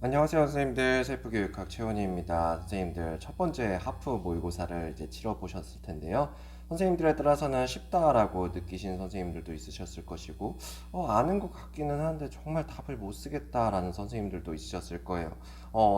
안녕하세요, 선생님들. 셀프교육학 최원희입니다. 선생님들, 첫 번째 하프 모의고사를 이제 치러 보셨을 텐데요. 선생님들에 따라서는 쉽다라고 느끼신 선생님들도 있으셨을 것이고, 아는 것 같기는 한데 정말 답을 못 쓰겠다라는 선생님들도 있으셨을 거예요.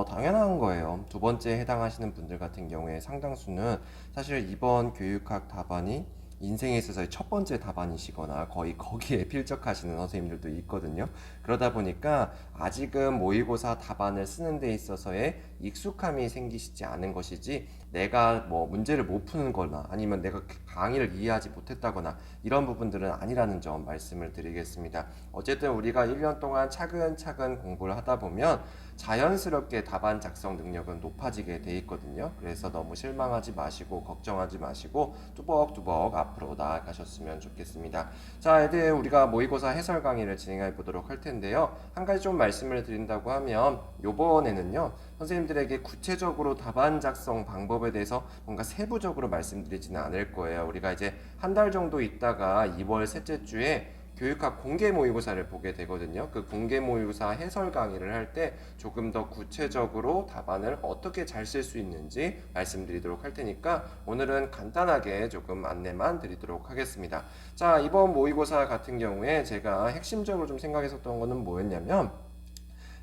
당연한 거예요. 두 번째 해당하시는 분들 같은 경우에 상당수는 사실 이번 교육학 답안이 인생에 있어서의 첫 번째 답안이시거나 거의 거기에 필적하시는 선생님들도 있거든요. 그러다 보니까 아직은 모의고사 답안을 쓰는 데 있어서의 익숙함이 생기시지 않은 것이지, 내가 뭐 문제를 못 푸는 거나 아니면 내가 그 강의를 이해하지 못했다거나 이런 부분들은 아니라는 점 말씀을 드리겠습니다. 어쨌든 우리가 1년 동안 차근차근 공부를 하다 보면 자연스럽게 답안 작성 능력은 높아지게 돼 있거든요. 그래서 너무 실망하지 마시고 걱정하지 마시고 뚜벅뚜벅 앞으로 나아가셨으면 좋겠습니다. 자, 이제 우리가 모의고사 해설 강의를 진행해 보도록 할 텐데요. 한 가지 좀 말씀을 드린다고 하면 요번에는요, 선생님들에게 구체적으로 답안 작성 방법에 대해서 뭔가 세부적으로 말씀드리지는 않을 거예요. 우리가 이제 한 달 정도 있다가 2월 셋째 주에 교육학 공개 모의고사를 보게 되거든요. 그 공개 모의고사 해설 강의를 할 때 조금 더 구체적으로 답안을 어떻게 잘 쓸 수 있는지 말씀드리도록 할 테니까 오늘은 간단하게 조금 안내만 드리도록 하겠습니다. 자, 이번 모의고사 같은 경우에 제가 핵심적으로 좀 생각했었던 거는 뭐였냐면,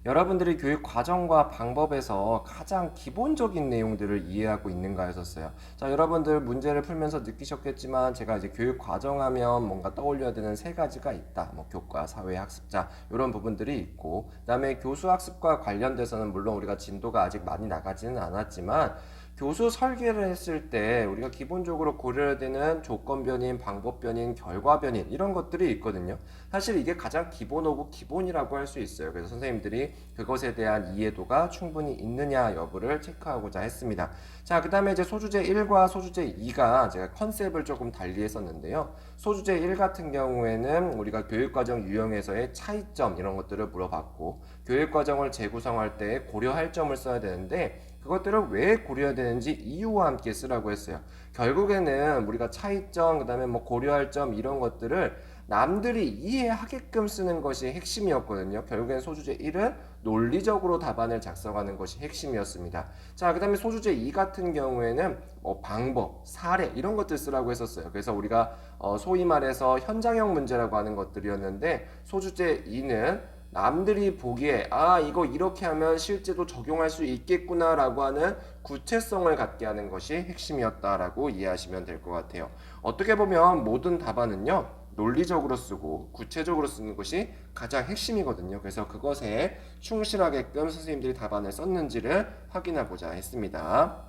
여러분들이 교육 과정과 방법에서 가장 기본적인 내용들을 이해하고 있는가였었어요. 자, 여러분들 문제를 풀면서 느끼셨겠지만 제가 이제 교육 과정 하면 뭔가 떠올려야 되는 세 가지가 있다. 뭐 교과, 사회, 학습자 이런 부분들이 있고, 그다음에 교수 학습과 관련돼서는 물론 우리가 진도가 아직 많이 나가지는 않았지만 교수 설계를 했을 때 우리가 기본적으로 고려해야 되는 조건 변인, 방법 변인, 결과 변인 이런 것들이 있거든요. 사실 이게 가장 기본 오브 기본이라고 할 수 있어요. 그래서 선생님들이 그것에 대한 이해도가 충분히 있느냐 여부를 체크하고자 했습니다. 자, 그 다음에 이제 소주제 1과 소주제 2가 제가 컨셉을 조금 달리 했었는데요. 소주제 1 같은 경우에는 우리가 교육과정 유형에서의 차이점 이런 것들을 물어봤고, 교육과정을 재구성할 때 고려할 점을 써야 되는데 그것들을 왜 고려해야 되는지 이유와 함께 쓰라고 했어요. 결국에는 우리가 차이점, 그 다음에 뭐 고려할 점 이런 것들을 남들이 이해하게끔 쓰는 것이 핵심이었거든요. 결국엔 소주제 1은 논리적으로 답안을 작성하는 것이 핵심이었습니다. 자, 그 다음에 소주제 2 같은 경우에는 뭐 방법, 사례 이런 것들 쓰라고 했었어요. 그래서 우리가 소위 말해서 현장형 문제라고 하는 것들이었는데, 소주제 2는 남들이 보기에 이거 이렇게 하면 실제로 적용할 수 있겠구나라고 하는 구체성을 갖게 하는 것이 핵심이었다라고 이해하시면 될 것 같아요. 어떻게 보면 모든 답안은요, 논리적으로 쓰고 구체적으로 쓰는 것이 가장 핵심이거든요. 그래서 그것에 충실하게끔 선생님들이 답안을 썼는지를 확인하고자 했습니다.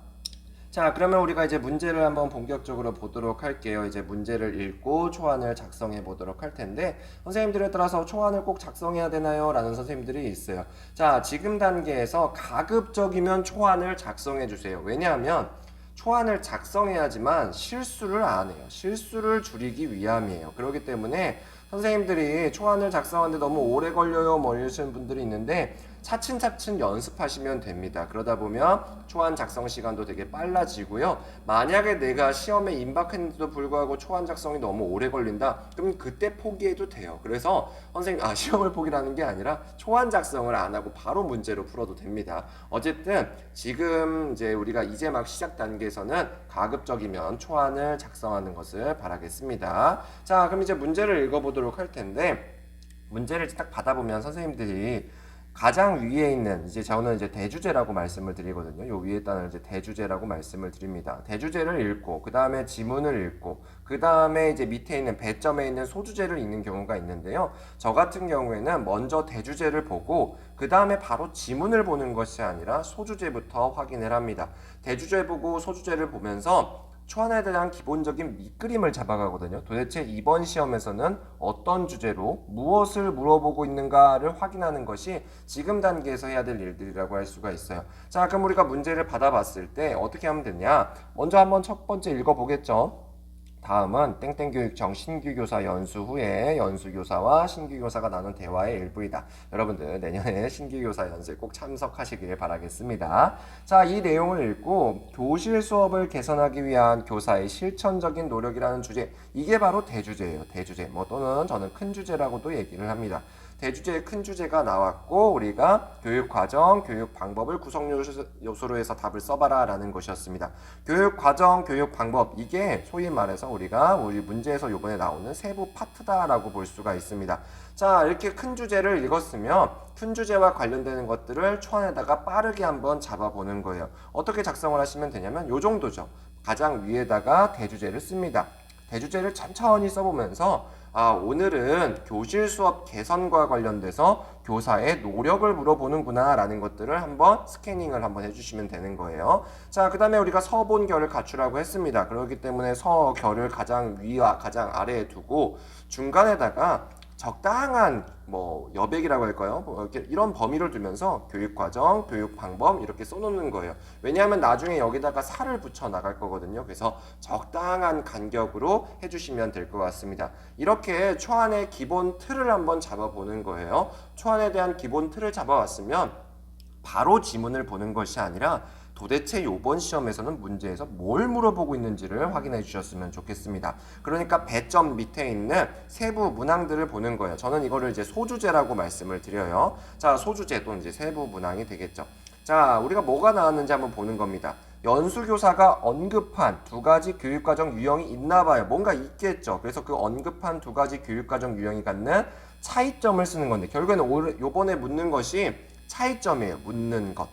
자, 그러면 우리가 이제 문제를 한번 본격적으로 보도록 할게요. 이제 문제를 읽고 초안을 작성해 보도록 할 텐데, 선생님들에 따라서 초안을 꼭 작성해야 되나요? 라는 선생님들이 있어요. 자, 지금 단계에서 가급적이면 초안을 작성해 주세요. 왜냐하면 초안을 작성해야지만 실수를 안 해요. 실수를 줄이기 위함이에요. 그렇기 때문에 선생님들이 초안을 작성하는데 너무 오래 걸려요 뭐 이러시는 분들이 있는데, 차츰차츰 연습하시면 됩니다. 그러다 보면 초안 작성 시간도 되게 빨라지고요. 만약에 내가 시험에 임박했는데도 불구하고 초안 작성이 너무 오래 걸린다, 그럼 그때 포기해도 돼요. 그래서 선생님 시험을 포기라는 게 아니라 초안 작성을 안 하고 바로 문제로 풀어도 됩니다. 어쨌든 지금 이제 우리가 이제 막 시작 단계에서는 가급적이면 초안을 작성하는 것을 바라겠습니다. 자, 그럼 이제 문제를 읽어보도록 할 텐데, 문제를 딱 받아보면 선생님들이 가장 위에 있는, 이제 저는 이제 대주제라고 말씀을 드리거든요. 요 위에 단을 이제 대주제라고 말씀을 드립니다. 대주제를 읽고 그 다음에 지문을 읽고 그 다음에 이제 밑에 있는 배점에 있는 소주제를 읽는 경우가 있는데요. 저 같은 경우에는 먼저 대주제를 보고 그 다음에 바로 지문을 보는 것이 아니라 소주제부터 확인을 합니다. 대주제 보고 소주제를 보면서 초안에 대한 기본적인 밑그림을 잡아가거든요. 도대체 이번 시험에서는 어떤 주제로 무엇을 물어보고 있는가를 확인하는 것이 지금 단계에서 해야 될 일들이라고 할 수가 있어요. 자, 그럼 우리가 문제를 받아봤을 때 어떻게 하면 되냐? 먼저 한번 첫 번째 읽어보겠죠. 다음은 땡땡교육청 신규교사 연수 후에 연수교사와 신규교사가 나눈 대화의 일부이다. 여러분들 내년에 신규교사 연수에 꼭 참석하시길 바라겠습니다. 자, 이 내용을 읽고 교실 수업을 개선하기 위한 교사의 실천적인 노력이라는 주제, 이게 바로 대주제예요. 대주제, 뭐 또는 저는 큰 주제라고도 얘기를 합니다. 대주제의 큰 주제가 나왔고 우리가 교육 과정, 교육 방법을 구성 요소로 해서 답을 써봐라 라는 것이었습니다. 교육 과정, 교육 방법 이게 소위 말해서 우리 문제에서 이번에 나오는 세부 파트다라고 볼 수가 있습니다. 자, 이렇게 큰 주제를 읽었으면 큰 주제와 관련되는 것들을 초안에다가 빠르게 한번 잡아보는 거예요. 어떻게 작성을 하시면 되냐면 요 정도죠. 가장 위에다가 대주제를 씁니다. 대주제를 천천히 써보면서 오늘은 교실 수업 개선과 관련돼서 교사의 노력을 물어보는구나 라는 것들을 한번 스캐닝을 한번 해주시면 되는 거예요. 자, 그 다음에 우리가 서본결을 갖추라고 했습니다. 그렇기 때문에 서결을 가장 위와 가장 아래에 두고 중간에다가 적당한 여백이라고 할까요? 이렇게 이런 범위를 두면서 교육 과정, 교육 방법 이렇게 써놓는 거예요. 왜냐하면 나중에 여기다가 살을 붙여 나갈 거거든요. 그래서 적당한 간격으로 해주시면 될 것 같습니다. 이렇게 초안의 기본 틀을 한번 잡아보는 거예요. 초안에 대한 기본 틀을 잡아왔으면 바로 지문을 보는 것이 아니라 도대체 이번 시험에서는 문제에서 뭘 물어보고 있는지를 확인해 주셨으면 좋겠습니다. 그러니까 배점 밑에 있는 세부 문항들을 보는 거예요. 저는 이거를 이제 소주제라고 말씀을 드려요. 자, 소주제 또는 이제 세부 문항이 되겠죠. 자, 우리가 뭐가 나왔는지 한번 보는 겁니다. 연수교사가 언급한 두 가지 교육과정 유형이 있나 봐요. 뭔가 있겠죠. 그래서 그 언급한 두 가지 교육과정 유형이 갖는 차이점을 쓰는 건데 결국에는 요번에 묻는 것이 차이점이에요. 묻는 것.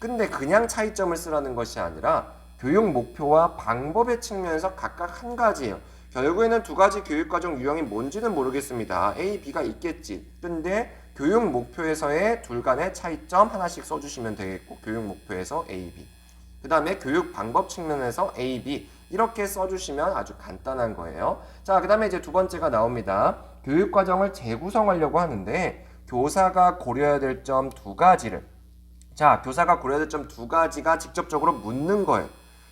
근데 그냥 차이점을 쓰라는 것이 아니라 교육 목표와 방법의 측면에서 각각 한 가지예요. 결국에는 두 가지 교육과정 유형이 뭔지는 모르겠습니다. A, B가 있겠지. 근데 교육 목표에서의 둘 간의 차이점 하나씩 써주시면 되겠고 교육 목표에서 A, B. 그 다음에 교육 방법 측면에서 A, B 이렇게 써주시면 아주 간단한 거예요. 자, 그 다음에 이제 두 번째가 나옵니다. 교육과정을 재구성하려고 하는데 교사가 고려해야 될 점 두 가지를 교사가 고려해야 될 점 두 가지가 직접적으로 묻는 거예요.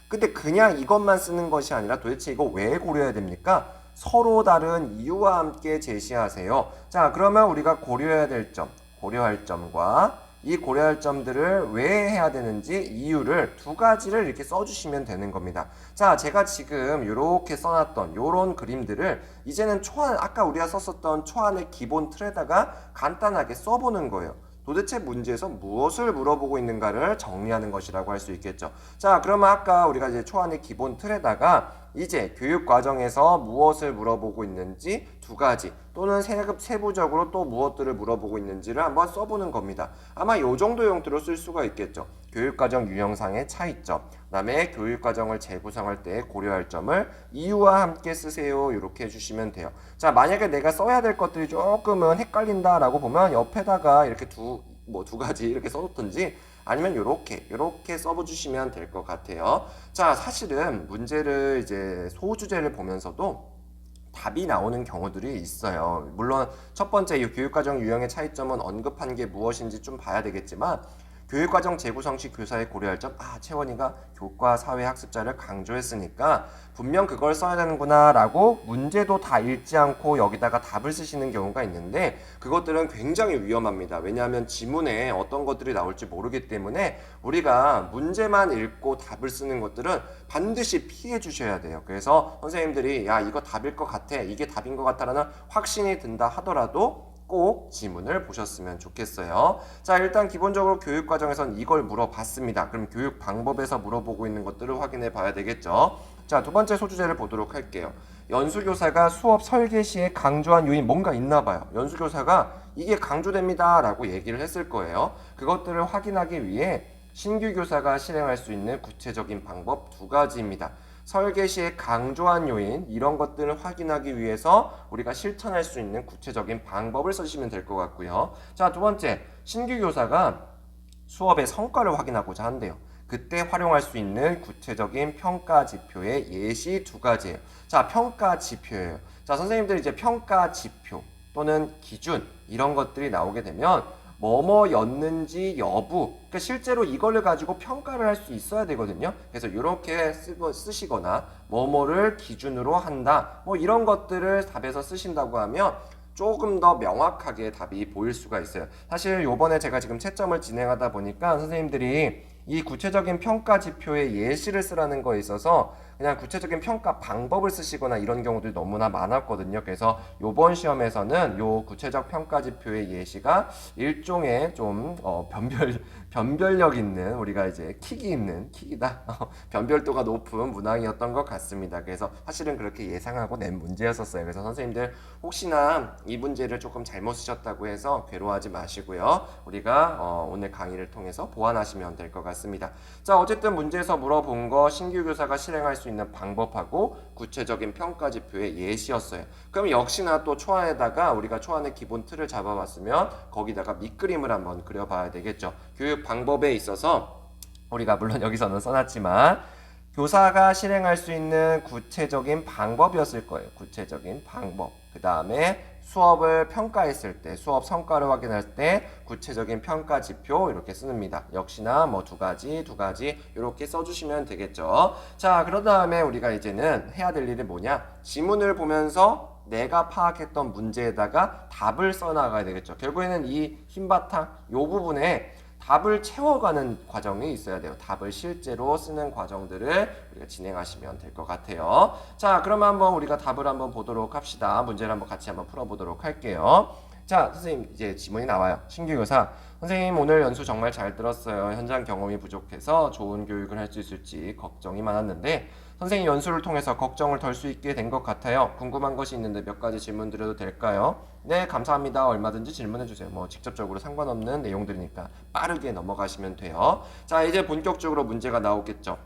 근데 그냥 이것만 쓰는 것이 아니라 도대체 이거 왜 고려해야 됩니까? 서로 다른 이유와 함께 제시하세요. 자, 그러면 우리가 고려해야 될 점, 고려할 점과 이 고려할 점들을 왜 해야 되는지 이유를 두 가지를 이렇게 써주시면 되는 겁니다. 자, 제가 지금 이렇게 써놨던 이런 그림들을 이제는 초안, 아까 우리가 썼었던 초안의 기본 틀에다가 간단하게 써보는 거예요. 도대체 문제에서 무엇을 물어보고 있는가를 정리하는 것이라고 할 수 있겠죠. 자, 그러면 아까 우리가 이제 초안의 기본 틀에다가 이제 교육 과정에서 무엇을 물어보고 있는지 두 가지 또는 세부적으로 또 무엇들을 물어보고 있는지를 한번 써보는 겁니다. 아마 요 정도 용도로 쓸 수가 있겠죠. 교육과정 유형상의 차이점, 그다음에 교육과정을 재구성할 때 고려할 점을 이유와 함께 쓰세요. 이렇게 해주시면 돼요. 자, 만약에 내가 써야 될 것들이 조금은 헷갈린다라고 보면 옆에다가 이렇게 두 가지 이렇게 써놓든지 아니면 요렇게 써주시면 될 것 같아요. 자, 사실은 문제를 이제 소주제를 보면서도 답이 나오는 경우들이 있어요. 물론 첫 번째 이 교육과정 유형의 차이점은 언급한 게 무엇인지 좀 봐야 되겠지만 교육과정 재구성 시 교사의 고려할 점, 채원이가 교과 사회 학습자를 강조했으니까 분명 그걸 써야 되는구나 라고 문제도 다 읽지 않고 여기다가 답을 쓰시는 경우가 있는데 그것들은 굉장히 위험합니다. 왜냐하면 지문에 어떤 것들이 나올지 모르기 때문에 우리가 문제만 읽고 답을 쓰는 것들은 반드시 피해 주셔야 돼요. 그래서 선생님들이 야, 이거 답일 것 같아, 이게 답인 것 같다라는 확신이 든다 하더라도 꼭 지문을 보셨으면 좋겠어요. 자, 일단 기본적으로 교육과정에선 이걸 물어봤습니다. 그럼 교육 방법에서 물어보고 있는 것들을 확인해 봐야 되겠죠. 자, 두 번째 소주제를 보도록 할게요. 연수교사가 수업 설계 시에 강조한 요인 뭔가 있나 봐요. 연수교사가 이게 강조됩니다 라고 얘기를 했을 거예요. 그것들을 확인하기 위해 신규 교사가 실행할 수 있는 구체적인 방법 두 가지입니다. 설계 시에 강조한 요인 이런 것들을 확인하기 위해서 우리가 실천할 수 있는 구체적인 방법을 쓰시면 될 것 같고요. 자, 두 번째, 신규 교사가 수업의 성과를 확인하고자 한대요. 그때 활용할 수 있는 구체적인 평가 지표의 예시 두 가지예요. 자, 평가 지표예요. 자, 선생님들 이제 평가 지표 또는 기준 이런 것들이 나오게 되면 뭐뭐였는지 여부, 그러니까 실제로 이걸 가지고 평가를 할 수 있어야 되거든요. 그래서 이렇게 쓰시거나 뭐뭐를 기준으로 한다, 이런 것들을 답에서 쓰신다고 하면 조금 더 명확하게 답이 보일 수가 있어요. 사실 요번에 제가 지금 채점을 진행하다 보니까 선생님들이 이 구체적인 평가 지표의 예시를 쓰라는 거에 있어서 그냥 구체적인 평가 방법을 쓰시거나 이런 경우들이 너무나 많았거든요. 그래서 이번 시험에서는 요 구체적 평가 지표의 예시가 일종의 좀 변별력 있는, 우리가 이제 킥이다 변별도가 높은 문항이었던 것 같습니다. 그래서 사실은 그렇게 예상하고 낸 문제였었어요. 그래서 선생님들 혹시나 이 문제를 조금 잘못 쓰셨다고 해서 괴로워하지 마시고요. 우리가 오늘 강의를 통해서 보완하시면 될 것 같습니다. 자, 어쨌든 문제에서 물어본 거 신규 교사가 실행할 수 있는 방법하고 구체적인 평가 지표의 예시였어요. 그럼 역시나 또 초안에다가 우리가 초안의 기본 틀을 잡아봤으면 거기다가 밑그림을 한번 그려봐야 되겠죠. 교육 방법에 있어서 우리가 물론 여기서는 써놨지만 교사가 실행할 수 있는 구체적인 방법이었을 거예요. 구체적인 방법. 그 다음에 수업을 평가했을 때, 수업 성과를 확인할 때 구체적인 평가 지표 이렇게 씁니다. 역시나 뭐 두 가지 이렇게 써주시면 되겠죠. 자, 그런 다음에 우리가 이제는 해야 될 일이 뭐냐? 지문을 보면서 내가 파악했던 문제에다가 답을 써나가야 되겠죠. 결국에는 이 흰바탕 요 부분에 답을 채워가는 과정이 있어야 돼요. 답을 실제로 쓰는 과정들을 우리가 진행하시면 될 것 같아요. 자, 그러면 한번 우리가 답을 한번 보도록 합시다. 문제를 한번 같이 한번 풀어보도록 할게요. 자, 선생님 이제 지문이 나와요. 신규 교사. 선생님 오늘 연수 정말 잘 들었어요. 현장 경험이 부족해서 좋은 교육을 할 수 있을지 걱정이 많았는데 선생님 연수를 통해서 걱정을 덜 수 있게 된 것 같아요. 궁금한 것이 있는데 몇 가지 질문 드려도 될까요? 네, 감사합니다. 얼마든지 질문해 주세요. 뭐 직접적으로 상관없는 내용들이니까 빠르게 넘어가시면 돼요. 자, 이제 본격적으로 문제가 나오겠죠.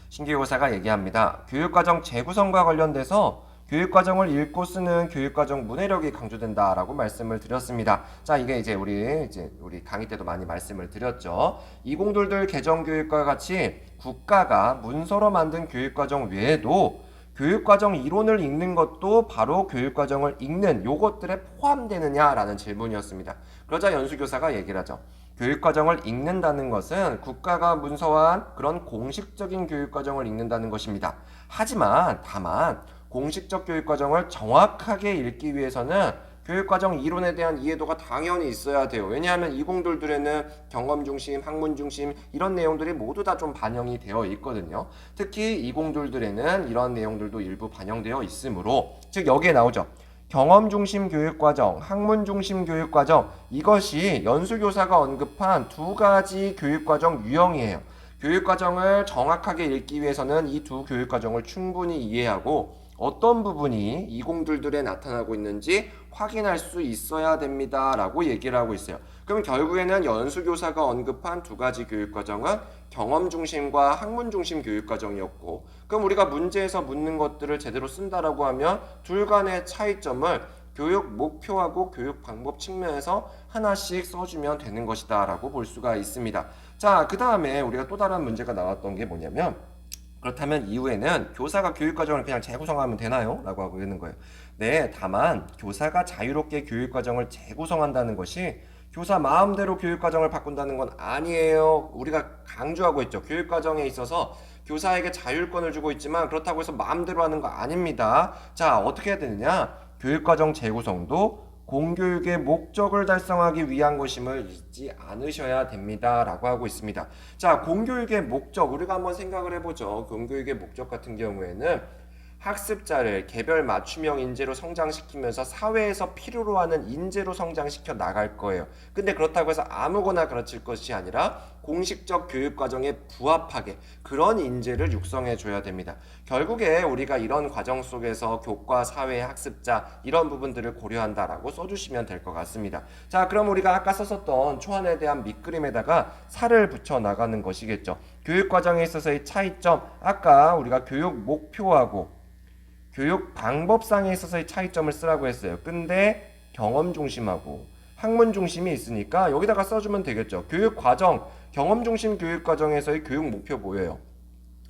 신규교사가 얘기합니다. 교육과정 재구성과 관련돼서 교육과정을 읽고 쓰는 교육과정 문해력이 강조된다라고 말씀을 드렸습니다. 자, 이게 이제 우리 강의 때도 많이 말씀을 드렸죠. 2022 개정교육과 같이 국가가 문서로 만든 교육과정 외에도 교육과정 이론을 읽는 것도 바로 교육과정을 읽는 요것들에 포함되느냐라는 질문이었습니다. 그러자 연수교사가 얘기를 하죠. 교육과정을 읽는다는 것은 국가가 문서화한 그런 공식적인 교육과정을 읽는다는 것입니다. 하지만 다만 공식적 교육과정을 정확하게 읽기 위해서는 교육과정 이론에 대한 이해도가 당연히 있어야 돼요. 왜냐하면 2022에는 경험 중심, 학문 중심 이런 내용들이 모두 다 좀 반영이 되어 있거든요. 특히 2022에는 이런 내용들도 일부 반영되어 있으므로 즉 여기에 나오죠. 경험 중심 교육과정, 학문 중심 교육과정 이것이 연수교사가 언급한 두 가지 교육과정 유형이에요. 교육과정을 정확하게 읽기 위해서는 이 두 교육과정을 충분히 이해하고 어떤 부분이 2022에 나타나고 있는지 확인할 수 있어야 됩니다 라고 얘기를 하고 있어요. 그럼 결국에는 연수교사가 언급한 두 가지 교육과정은 경험 중심과 학문 중심 교육과정이었고 그럼 우리가 문제에서 묻는 것들을 제대로 쓴다라고 하면 둘 간의 차이점을 교육 목표하고 교육 방법 측면에서 하나씩 써주면 되는 것이다 라고 볼 수가 있습니다. 자, 그 다음에 우리가 또 다른 문제가 나왔던 게 뭐냐면 그렇다면 이후에는 교사가 교육과정을 그냥 재구성하면 되나요? 라고 하고 있는 거예요. 네, 다만 교사가 자유롭게 교육과정을 재구성한다는 것이 교사 마음대로 교육과정을 바꾼다는 건 아니에요. 우리가 강조하고 있죠. 교육과정에 있어서 교사에게 자율권을 주고 있지만 그렇다고 해서 마음대로 하는 거 아닙니다. 자, 어떻게 해야 되느냐? 교육과정 재구성도 공교육의 목적을 달성하기 위한 것임을 잊지 않으셔야 됩니다 라고 하고 있습니다. 자, 공교육의 목적 우리가 한번 생각을 해보죠. 공교육의 목적 같은 경우에는 학습자를 개별 맞춤형 인재로 성장시키면서 사회에서 필요로 하는 인재로 성장시켜 나갈 거예요. 근데 그렇다고 해서 아무거나 가르칠 것이 아니라 공식적 교육과정에 부합하게 그런 인재를 육성해 줘야 됩니다. 결국에 우리가 이런 과정 속에서 교과, 사회, 학습자 이런 부분들을 고려한다라고 써주시면 될 것 같습니다. 자, 그럼 우리가 아까 썼었던 초안에 대한 밑그림에다가 살을 붙여 나가는 것이겠죠. 교육과정에 있어서의 차이점 아까 우리가 교육 목표하고 교육 방법상에 있어서의 차이점을 쓰라고 했어요. 근데 경험 중심하고 학문 중심이 있으니까 여기다가 써주면 되겠죠. 교육 과정, 경험 중심 교육 과정에서의 교육 목표 뭐예요?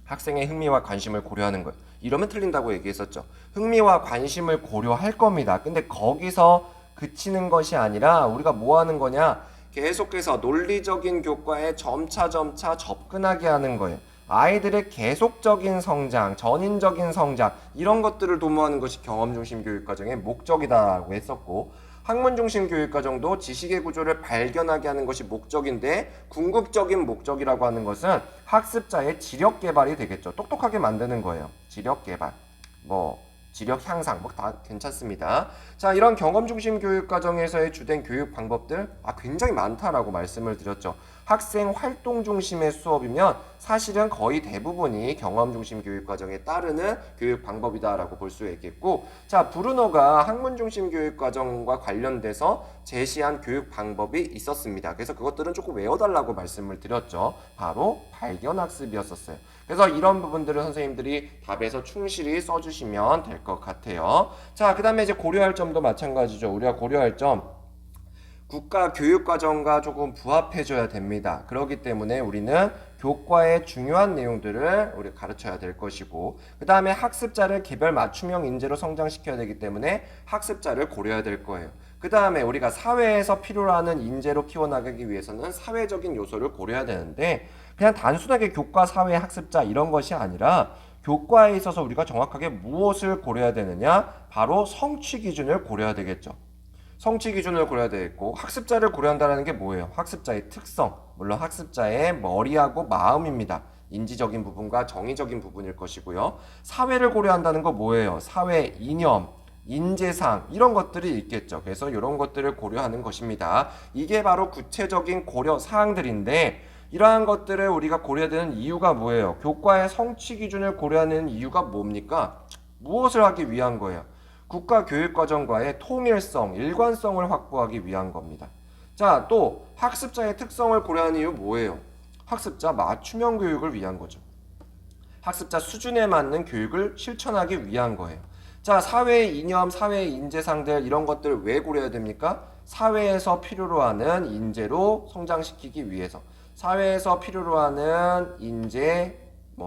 학생의 흥미와 관심을 고려하는 거예요. 이러면 틀린다고 얘기했었죠. 흥미와 관심을 고려할 겁니다. 근데 거기서 그치는 것이 아니라 우리가 뭐 하는 거냐? 계속해서 논리적인 교과에 점차 접근하게 하는 거예요. 아이들의 계속적인 성장, 전인적인 성장 이런 것들을 도모하는 것이 경험 중심 교육 과정의 목적이다라고 했었고 학문 중심 교육과정도 지식의 구조를 발견하게 하는 것이 목적인데 궁극적인 목적이라고 하는 것은 학습자의 지력 개발이 되겠죠. 똑똑하게 만드는 거예요. 지력 개발. 지력 향상 다 괜찮습니다. 자, 이런 경험 중심 교육 과정에서의 주된 교육 방법들 굉장히 많다라고 말씀을 드렸죠. 학생 활동 중심의 수업이면 사실은 거의 대부분이 경험 중심 교육 과정에 따르는 교육 방법이다라고 볼 수 있겠고, 자, 브루노가 학문 중심 교육 과정과 관련돼서 제시한 교육 방법이 있었습니다. 그래서 그것들은 조금 외워달라고 말씀을 드렸죠. 바로 발견 학습이었었어요. 그래서 이런 부분들을 선생님들이 답에서 충실히 써주시면 될 것 같아요. 자, 그 다음에 이제 고려할 점도 마찬가지죠. 우리가 고려할 점, 국가 교육과정과 조금 부합해줘야 됩니다. 그렇기 때문에 우리는 교과의 중요한 내용들을 우리 가르쳐야 될 것이고, 그 다음에 학습자를 개별 맞춤형 인재로 성장시켜야 되기 때문에 학습자를 고려해야 될 거예요. 그 다음에 우리가 사회에서 필요로 하는 인재로 키워나가기 위해서는 사회적인 요소를 고려해야 되는데, 그냥 단순하게 교과, 사회, 학습자 이런 것이 아니라 교과에 있어서 우리가 정확하게 무엇을 고려해야 되느냐? 바로 성취 기준을 고려해야 되겠죠. 성취 기준을 고려해야 되겠고, 학습자를 고려한다는 게 뭐예요? 학습자의 특성, 물론 학습자의 머리하고 마음입니다. 인지적인 부분과 정의적인 부분일 것이고요. 사회를 고려한다는 거 뭐예요? 사회, 이념, 인재상 이런 것들이 있겠죠. 그래서 이런 것들을 고려하는 것입니다. 이게 바로 구체적인 고려 사항들인데, 이러한 것들을 우리가 고려해야 되는 이유가 뭐예요? 교과의 성취 기준을 고려하는 이유가 뭡니까? 무엇을 하기 위한 거예요? 국가교육과정과의 통일성, 일관성을 확보하기 위한 겁니다. 자, 또 학습자의 특성을 고려하는 이유 뭐예요? 학습자 맞춤형 교육을 위한 거죠. 학습자 수준에 맞는 교육을 실천하기 위한 거예요. 자, 사회의 이념, 사회의 인재상들 이런 것들 왜 고려해야 됩니까? 사회에서 필요로 하는 인재로 성장시키기 위해서. 사회에서 필요로 하는 인재,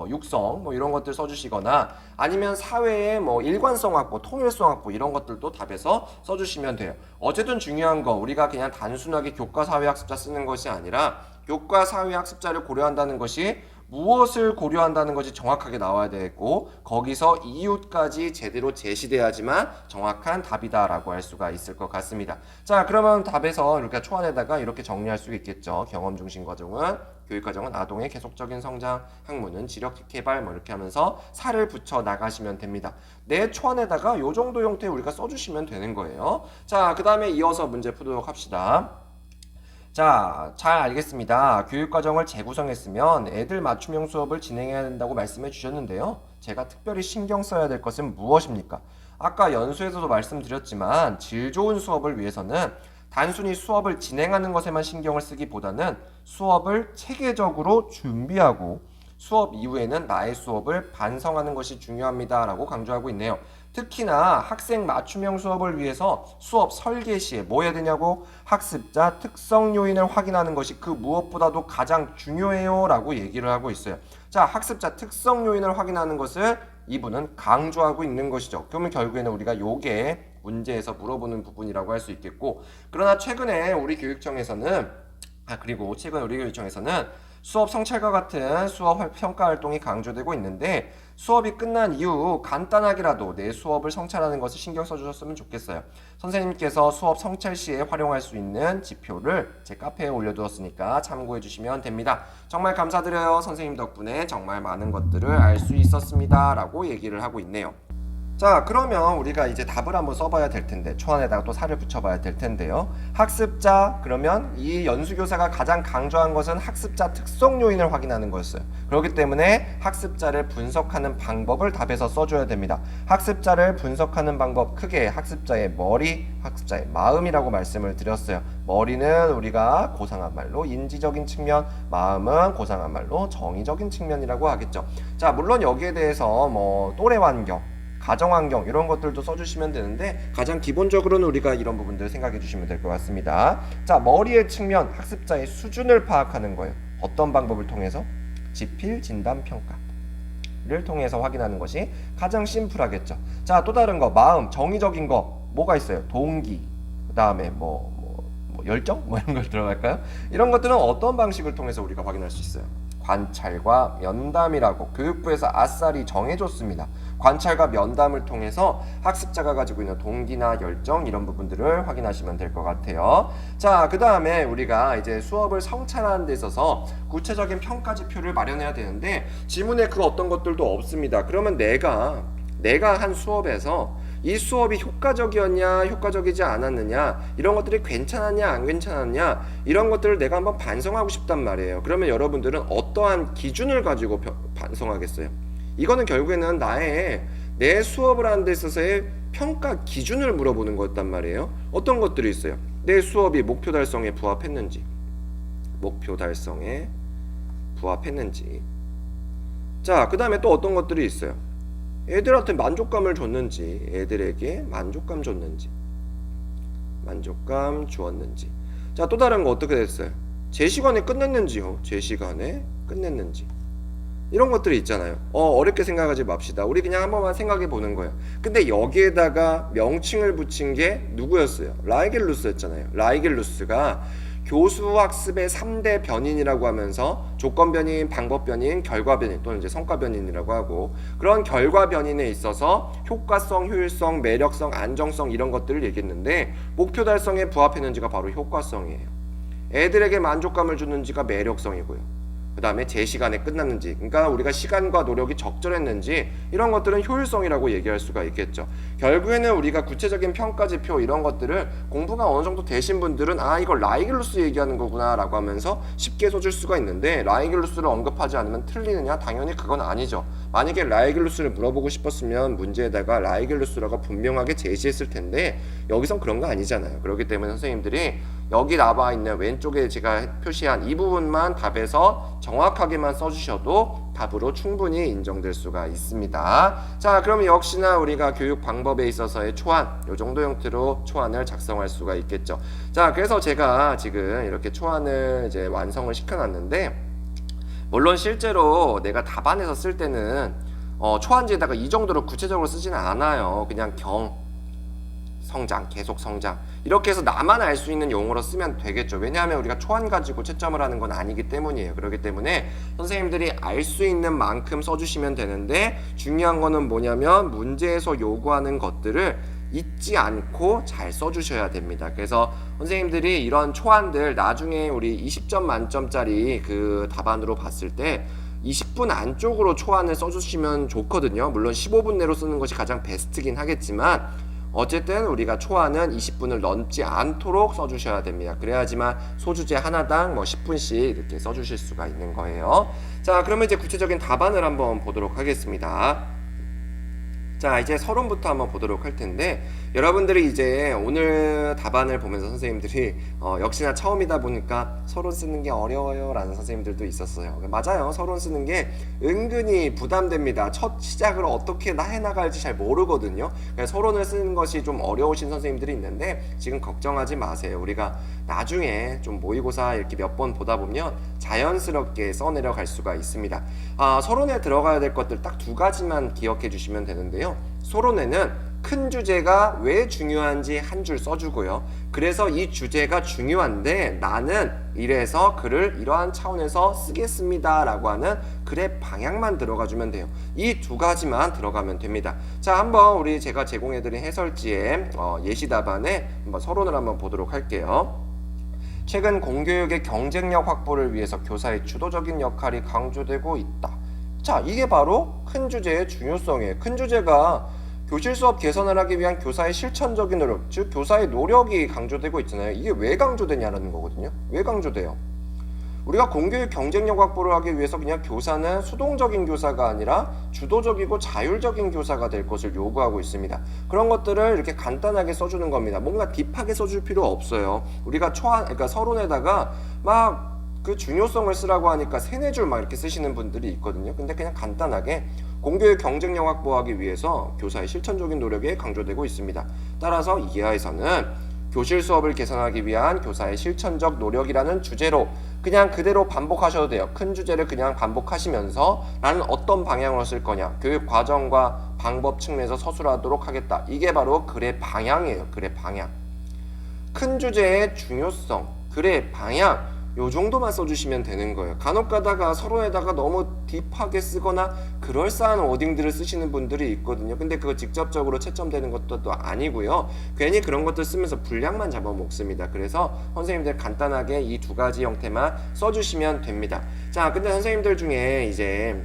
육성, 이런 것들 써주시거나 아니면 사회의 일관성 확보, 통일성 확보 이런 것들도 답에서 써주시면 돼요. 어쨌든 중요한 거 우리가 그냥 단순하게 교과 사회학습자 쓰는 것이 아니라 교과 사회학습자를 고려한다는 것이 무엇을 고려한다는 것이 정확하게 나와야 되고 거기서 이유까지 제대로 제시돼야지만 정확한 답이다라고 할 수가 있을 것 같습니다. 자, 그러면 답에서 우리가 초안에다가 이렇게 정리할 수 있겠죠. 경험 중심 과정은 교육과정은 아동의 계속적인 성장, 학문은 지력 개발 이렇게 하면서 살을 붙여 나가시면 됩니다. 내 초안에다가 이 정도 형태 우리가 써주시면 되는 거예요. 자, 그 다음에 이어서 문제 푸도록 합시다. 자, 잘 알겠습니다. 교육과정을 재구성했으면 애들 맞춤형 수업을 진행해야 된다고 말씀해 주셨는데요. 제가 특별히 신경 써야 될 것은 무엇입니까? 아까 연수에서도 말씀드렸지만 질 좋은 수업을 위해서는 단순히 수업을 진행하는 것에만 신경을 쓰기보다는 수업을 체계적으로 준비하고 수업 이후에는 나의 수업을 반성하는 것이 중요합니다 라고 강조하고 있네요. 특히나 학생 맞춤형 수업을 위해서 수업 설계 시에 뭐 해야 되냐고 학습자 특성 요인을 확인하는 것이 그 무엇보다도 가장 중요해요 라고 얘기를 하고 있어요. 자, 학습자 특성 요인을 확인하는 것을 이분은 강조하고 있는 것이죠. 그러면 결국에는 우리가 요게 문제에서 물어보는 부분이라고 할 수 있겠고, 그러나 최근에 우리 교육청에서는 수업 성찰과 같은 수업 평가 활동이 강조되고 있는데 수업이 끝난 이후 간단하게라도 내 수업을 성찰하는 것을 신경 써주셨으면 좋겠어요. 선생님께서 수업 성찰 시에 활용할 수 있는 지표를 제 카페에 올려두었으니까 참고해 주시면 됩니다. 정말 감사드려요. 선생님 덕분에 정말 많은 것들을 알 수 있었습니다 라고 얘기를 하고 있네요. 자, 그러면 우리가 이제 답을 한번 써봐야 될 텐데 초안에다가 또 살을 붙여봐야 될 텐데요. 학습자, 그러면 이 연수교사가 가장 강조한 것은 학습자 특성 요인을 확인하는 거였어요. 그렇기 때문에 학습자를 분석하는 방법을 답에서 써줘야 됩니다. 학습자를 분석하는 방법, 크게 학습자의 머리, 학습자의 마음이라고 말씀을 드렸어요. 머리는 우리가 고상한 말로 인지적인 측면, 마음은 고상한 말로 정의적인 측면이라고 하겠죠. 자, 물론 여기에 대해서 또래 환경, 가정환경 이런 것들도 써주시면 되는데 가장 기본적으로는 우리가 이런 부분들 생각해 주시면 될 것 같습니다. 자, 머리의 측면, 학습자의 수준을 파악하는 거예요. 어떤 방법을 통해서? 지필, 진단, 평가를 통해서 확인하는 것이 가장 심플하겠죠. 자, 또 다른 거, 마음, 정의적인 거 뭐가 있어요? 동기, 그 다음에 열정? 이런 걸 들어갈까요? 이런 것들은 어떤 방식을 통해서 우리가 확인할 수 있어요? 관찰과 면담이라고 교육부에서 아싸리 정해줬습니다. 관찰과 면담을 통해서 학습자가 가지고 있는 동기나 열정 이런 부분들을 확인하시면 될 것 같아요. 자, 그 다음에 우리가 이제 수업을 성찰하는 데 있어서 구체적인 평가 지표를 마련해야 되는데 지문에 그 어떤 것들도 없습니다. 그러면 내가 한 수업에서 이 수업이 효과적이었냐 효과적이지 않았느냐 이런 것들이 괜찮았냐 안 괜찮았냐 이런 것들을 내가 한번 반성하고 싶단 말이에요. 그러면 여러분들은 어떠한 기준을 가지고 반성하겠어요? 이거는 결국에는 내 수업을 하는 데 있어서의 평가 기준을 물어보는 거였단 말이에요. 어떤 것들이 있어요? 내 수업이 목표 달성에 부합했는지, 자, 그 다음에 또 어떤 것들이 있어요? 애들한테 만족감을 줬는지, 애들에게 만족감 주었는지. 자, 또 다른 거 어떻게 됐어요? 제 시간에 끝냈는지요. 이런 것들이 있잖아요. 어렵게 생각하지 맙시다. 우리 그냥 한 번만 생각해 보는 거예요. 근데 여기에다가 명칭을 붙인 게 누구였어요? 라이겔루스였잖아요. 라이겔루스가 교수 학습의 3대 변인이라고 하면서 조건 변인, 방법 변인, 결과 변인 또는 이제 성과 변인이라고 하고 그런 결과 변인에 있어서 효과성, 효율성, 매력성, 안정성 이런 것들을 얘기했는데 목표 달성에 부합했는지가 바로 효과성이에요. 애들에게 만족감을 주는지가 매력성이고요. 그 다음에 제 시간에 끝났는지, 그러니까 우리가 시간과 노력이 적절했는지 이런 것들은 효율성이라고 얘기할 수가 있겠죠. 결국에는 우리가 구체적인 평가지표 이런 것들을 공부가 어느 정도 되신 분들은 이거 라이겔루스 얘기하는 거구나 라고 하면서 쉽게 써줄 수가 있는데 라이겔루스를 언급하지 않으면 틀리느냐? 당연히 그건 아니죠. 만약에 라이겔루스를 물어보고 싶었으면 문제에다가 라이겔루스라고 분명하게 제시했을 텐데 여기선 그런 거 아니잖아요. 그렇기 때문에 선생님들이 여기 나와 있는 왼쪽에 제가 표시한 이 부분만 답에서 정확하게만 써주셔도 답으로 충분히 인정될 수가 있습니다. 자, 그럼 역시나 우리가 교육 방법에 있어서의 초안, 이 정도 형태로 초안을 작성할 수가 있겠죠. 자, 그래서 제가 지금 이렇게 초안을 이제 완성을 시켜놨는데 물론 실제로 내가 답안에서 쓸 때는 초안지에다가 이 정도로 구체적으로 쓰지는 않아요. 그냥 성장, 계속 성장 이렇게 해서 나만 알 수 있는 용어로 쓰면 되겠죠. 왜냐하면 우리가 초안 가지고 채점을 하는 건 아니기 때문이에요. 그렇기 때문에 선생님들이 알 수 있는 만큼 써주시면 되는데 중요한 거는 뭐냐면 문제에서 요구하는 것들을 잊지 않고 잘 써주셔야 됩니다. 그래서 선생님들이 이런 초안들 나중에 우리 20점 만점짜리 그 답안으로 봤을 때 20분 안쪽으로 초안을 써주시면 좋거든요. 물론 15분 내로 쓰는 것이 가장 베스트긴 하겠지만 어쨌든 우리가 초안은 20분을 넘지 않도록 써주셔야 됩니다. 그래야지만 소주제 하나당 10분씩 이렇게 써주실 수가 있는 거예요. 자, 그러면 이제 구체적인 답안을 한번 보도록 하겠습니다. 자, 이제 서론부터 한번 보도록 할 텐데 여러분들이 이제 오늘 답안을 보면서 선생님들이 역시나 처음이다 보니까 서론 쓰는 게 어려워요 라는 선생님들도 있었어요. 맞아요. 서론 쓰는 게 은근히 부담됩니다. 첫 시작을 어떻게 해나갈지 잘 모르거든요. 그래서 서론을 쓰는 것이 좀 어려우신 선생님들이 있는데 지금 걱정하지 마세요. 우리가 나중에 좀 모의고사 이렇게 몇 번 보다 보면 자연스럽게 써내려갈 수가 있습니다. 서론에 들어가야 될 것들 딱 두 가지만 기억해 주시면 되는데요. 서론에는 큰 주제가 왜 중요한지 한 줄 써주고요. 그래서 이 주제가 중요한데 나는 이래서 글을 이러한 차원에서 쓰겠습니다 라고 하는 글의 방향만 들어가 주면 돼요. 이 두 가지만 들어가면 됩니다. 자, 한번 우리 제가 제공해드린 해설지의 예시 답안에 한번 서론을 한번 보도록 할게요. 최근 공교육의 경쟁력 확보를 위해서 교사의 주도적인 역할이 강조되고 있다. 자, 이게 바로 큰 주제의 중요성이에요. 큰 주제가 교실 수업 개선을 하기 위한 교사의 실천적인 노력, 즉 교사의 노력이 강조되고 있잖아요. 이게 왜 강조되냐라는 거거든요. 왜 강조돼요? 우리가 공교육 경쟁력 확보를 하기 위해서 그냥 교사는 수동적인 교사가 아니라 주도적이고 자율적인 교사가 될 것을 요구하고 있습니다. 그런 것들을 이렇게 간단하게 써주는 겁니다. 뭔가 딥하게 써줄 필요 없어요. 우리가 그러니까 서론에다가 막 그 중요성을 쓰라고 하니까 3-4줄 막 이렇게 쓰시는 분들이 있거든요. 근데 그냥 간단하게 공교육 경쟁력 확보하기 위해서 교사의 실천적인 노력이 강조되고 있습니다. 따라서 이하에서는 교실 수업을 개선하기 위한 교사의 실천적 노력이라는 주제로 그냥 그대로 반복하셔도 돼요. 큰 주제를 그냥 반복하시면서 나는 어떤 방향으로 쓸 거냐, 교육 과정과 방법 측면에서 서술하도록 하겠다. 이게 바로 글의 방향이에요. 글의 방향. 큰 주제의 중요성, 글의 방향, 요 정도만 써주시면 되는 거예요. 간혹 가다가 서론에다가 너무 딥하게 쓰거나 그럴싸한 워딩들을 쓰시는 분들이 있거든요. 근데 그거 직접적으로 채점되는 것도 또 아니고요. 괜히 그런 것들 쓰면서 분량만 잡아먹습니다. 그래서 선생님들 간단하게 이 두 가지 형태만 써주시면 됩니다. 자, 근데 선생님들 중에 이제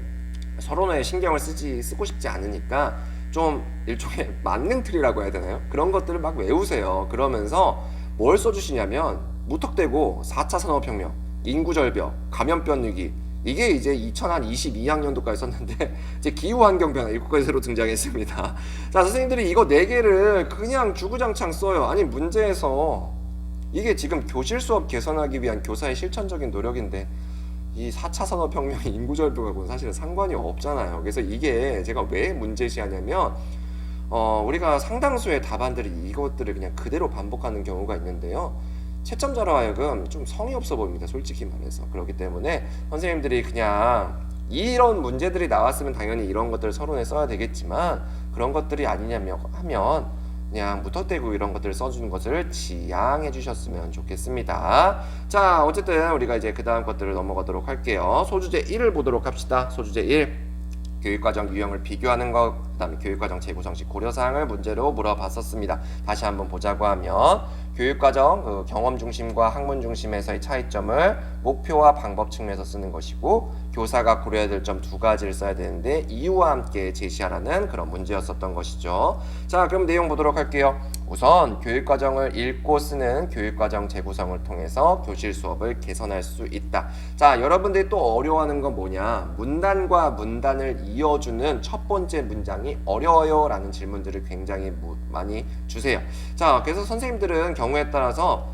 서론에 신경을 쓰고 싶지 않으니까 좀 일종의 만능틀이라고 해야 되나요? 그런 것들을 막 외우세요. 그러면서 뭘 써주시냐면 무턱대고 4차 산업혁명, 인구절벽, 감염병 위기, 이게 이제 2022학년도까지 썼는데 이제 기후환경변화 이거까지 새로 등장했습니다. 자, 선생님들이 이거 4개를 그냥 주구장창 써요. 아니, 문제에서 이게 지금 교실 수업 개선하기 위한 교사의 실천적인 노력인데 이 4차 산업혁명 인구절벽하고는 사실은 상관이 없잖아요. 그래서 이게 제가 왜 문제시하냐면 우리가 상당수의 답안들이 이것들을 그냥 그대로 반복하는 경우가 있는데요. 채점자로 하여금 좀 성의 없어 보입니다. 솔직히 말해서. 그렇기 때문에 선생님들이 그냥 이런 문제들이 나왔으면 당연히 이런 것들을 서론에 써야 되겠지만 그런 것들이 아니냐면 하면 그냥 무턱대고 이런 것들을 써주는 것을 지양해 주셨으면 좋겠습니다. 자, 어쨌든 우리가 이제 그 다음 것들을 넘어가도록 할게요. 소주제 1을 보도록 합시다. 소주제 1. 교육과정 유형을 비교하는 것, 그 다음에 교육과정 재구성식 고려사항을 문제로 물어봤었습니다. 다시 한번 보자고 하면 교육과정 경험 중심과 학문 중심에서의 차이점을 목표와 방법 측면에서 쓰는 것이고 교사가 고려해야 될 점 2가지를 써야 되는데 이유와 함께 제시하라는 그런 문제였었던 것이죠. 자, 그럼 내용 보도록 할게요. 우선 교육과정을 읽고 쓰는 교육과정 재구성을 통해서 교실 수업을 개선할 수 있다. 자, 여러분들이 또 어려워하는 건 뭐냐? 문단과 문단을 이어주는 첫 번째 문장이 어려워요 라는 질문들을 굉장히 많이 주세요. 자, 그래서 선생님들은 경우에 따라서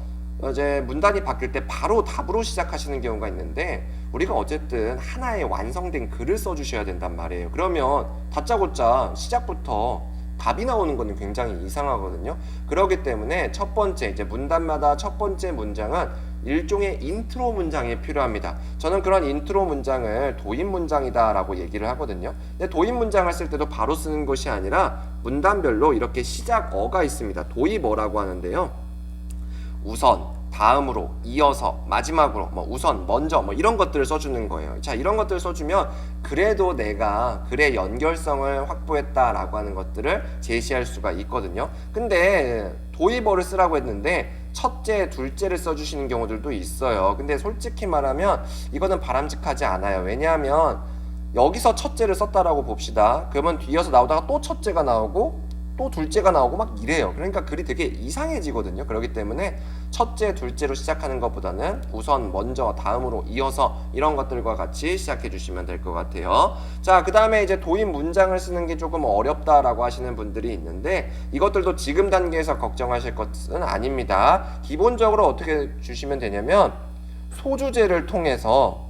이제 문단이 바뀔 때 바로 답으로 시작하시는 경우가 있는데 우리가 어쨌든 하나의 완성된 글을 써주셔야 된단 말이에요. 그러면 다짜고짜 시작부터 답이 나오는 거는 굉장히 이상하거든요. 그렇기 때문에 첫 번째 이제 문단마다 첫 번째 문장은 일종의 인트로 문장이 필요합니다. 저는 그런 인트로 문장을 도입 문장이다 라고 얘기를 하거든요. 근데 도입 문장을 쓸 때도 바로 쓰는 것이 아니라 문단별로 이렇게 시작어가 있습니다. 도입어라고 하는데요. 우선, 다음으로, 이어서, 마지막으로, 우선, 먼저, 이런 것들을 써주는 거예요. 자, 이런 것들을 써주면 그래도 내가 글의 연결성을 확보했다라고 하는 것들을 제시할 수가 있거든요. 근데 도입어를 쓰라고 했는데 첫째, 둘째를 써주시는 경우들도 있어요. 근데 솔직히 말하면 이거는 바람직하지 않아요. 왜냐하면 여기서 첫째를 썼다라고 봅시다. 그러면 뒤에서 나오다가 또 첫째가 나오고 또 둘째가 나오고 막 이래요. 그러니까 글이 되게 이상해지거든요. 그렇기 때문에 첫째, 둘째로 시작하는 것보다는 우선, 먼저, 다음으로, 이어서 이런 것들과 같이 시작해 주시면 될 것 같아요. 자, 그 다음에 이제 도입 문장을 쓰는 게 조금 어렵다라고 하시는 분들이 있는데 이것들도 지금 단계에서 걱정하실 것은 아닙니다. 기본적으로 어떻게 주시면 되냐면 소주제를 통해서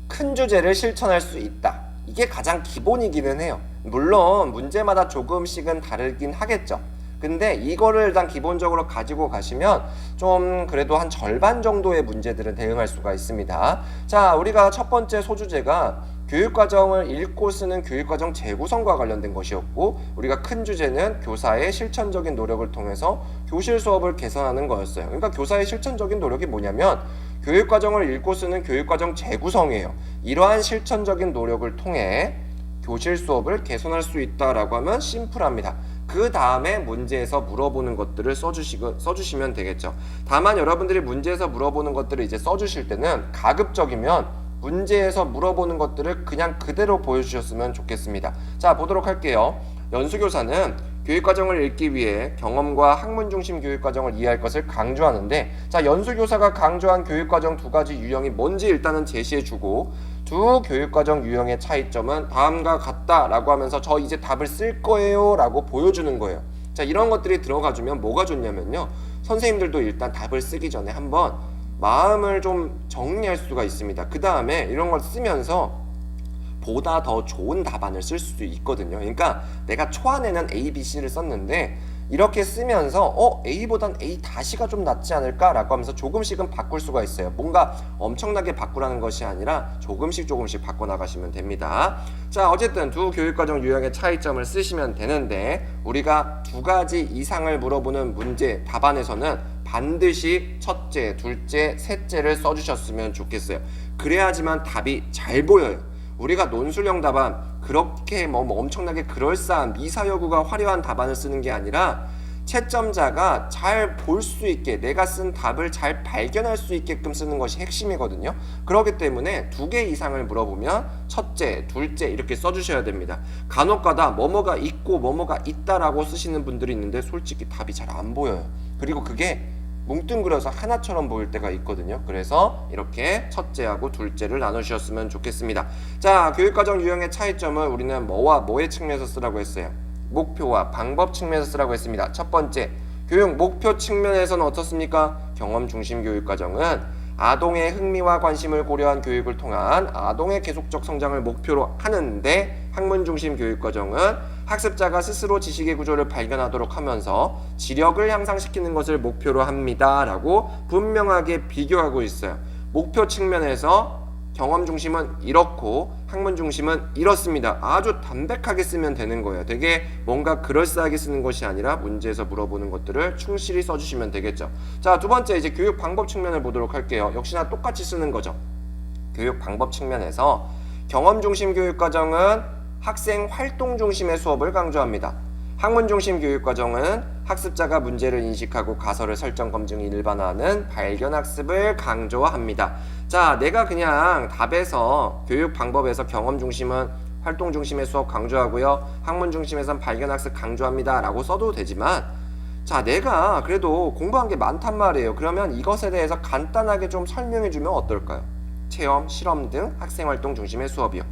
큰 주제를 실천할 수 있다. 이게 가장 기본이기는 해요. 물론 문제마다 조금씩은 다르긴 하겠죠. 근데 이거를 일단 기본적으로 가지고 가시면 좀 그래도 한 절반 정도의 문제들은 대응할 수가 있습니다. 자, 우리가 첫 번째 소주제가 교육과정을 읽고 쓰는 교육과정 재구성과 관련된 것이었고 우리가 큰 주제는 교사의 실천적인 노력을 통해서 교실 수업을 개선하는 거였어요. 그러니까 교사의 실천적인 노력이 뭐냐면 교육과정을 읽고 쓰는 교육과정 재구성이에요. 이러한 실천적인 노력을 통해 교실 수업을 개선할 수 있다라고 하면 심플합니다. 그 다음에 문제에서 물어보는 것들을 써주시면 되겠죠. 다만 여러분들이 문제에서 물어보는 것들을 이제 써주실 때는 가급적이면 문제에서 물어보는 것들을 그냥 그대로 보여주셨으면 좋겠습니다. 자, 보도록 할게요. 연수교사는 교육과정을 읽기 위해 경험과 학문 중심 교육과정을 이해할 것을 강조하는데 자, 연수교사가 강조한 교육과정 2가지 유형이 뭔지 일단은 제시해주고 두 교육과정 유형의 차이점은 다음과 같다라고 하면서 저 이제 답을 쓸 거예요 라고 보여주는 거예요. 자, 이런 것들이 들어가주면 뭐가 좋냐면요, 선생님들도 일단 답을 쓰기 전에 한번 마음을 좀 정리할 수가 있습니다. 그 다음에 이런 걸 쓰면서 보다 더 좋은 답안을 쓸 수도 있거든요. 그러니까 내가 초안에는 A, B, C를 썼는데 이렇게 쓰면서 A보단 A 다시가 좀 낫지 않을까 라고 하면서 조금씩은 바꿀 수가 있어요. 뭔가 엄청나게 바꾸라는 것이 아니라 조금씩 바꿔나가시면 됩니다. 자, 어쨌든 두 교육과정 유형의 차이점을 쓰시면 되는데 우리가 2가지 이상을 물어보는 문제 답안에서는 반드시 첫째, 둘째, 셋째를 써주셨으면 좋겠어요. 그래야지만 답이 잘 보여요. 우리가 논술형 답안 그렇게 뭐 엄청나게 그럴싸한 미사여구가 화려한 답안을 쓰는 게 아니라 채점자가 잘 볼 수 있게 내가 쓴 답을 잘 발견할 수 있게끔 쓰는 것이 핵심이거든요. 그렇기 때문에 2개 이상을 물어보면 첫째, 둘째 이렇게 써주셔야 됩니다. 간혹가다 뭐뭐가 있고 뭐뭐가 있다라고 쓰시는 분들이 있는데 솔직히 답이 잘 안 보여요. 그리고 그게 뭉뚱그려서 하나처럼 보일 때가 있거든요. 그래서 이렇게 첫째하고 둘째를 나누셨으면 좋겠습니다. 자, 교육과정 유형의 차이점을 우리는 뭐와 뭐의 측면에서 쓰라고 했어요? 목표와 방법 측면에서 쓰라고 했습니다. 첫 번째, 교육 목표 측면에서는 어떻습니까? 경험 중심 교육과정은 아동의 흥미와 관심을 고려한 교육을 통한 아동의 계속적 성장을 목표로 하는데, 학문 중심 교육과정은 학습자가 스스로 지식의 구조를 발견하도록 하면서 지력을 향상시키는 것을 목표로 합니다 라고 분명하게 비교하고 있어요. 목표 측면에서 경험 중심은 이렇고 학문 중심은 이렇습니다. 아주 담백하게 쓰면 되는 거예요. 되게 뭔가 그럴싸하게 쓰는 것이 아니라 문제에서 물어보는 것들을 충실히 써주시면 되겠죠. 자, 두 번째 이제 교육 방법 측면을 보도록 할게요. 역시나 똑같이 쓰는 거죠. 교육 방법 측면에서 경험 중심 교육과정은 학생 활동 중심의 수업을 강조합니다. 학문 중심 교육과정은 학습자가 문제를 인식하고 가설을 설정 검증 일반화하는 발견 학습을 강조합니다. 자, 내가 그냥 답에서 교육 방법에서 경험 중심은 활동 중심의 수업 강조하고요, 학문 중심에선 발견 학습 강조합니다 라고 써도 되지만, 자, 내가 그래도 공부한 게 많단 말이에요. 그러면 이것에 대해서 간단하게 좀 설명해 주면 어떨까요? 체험, 실험 등 학생활동 중심의 수업이요,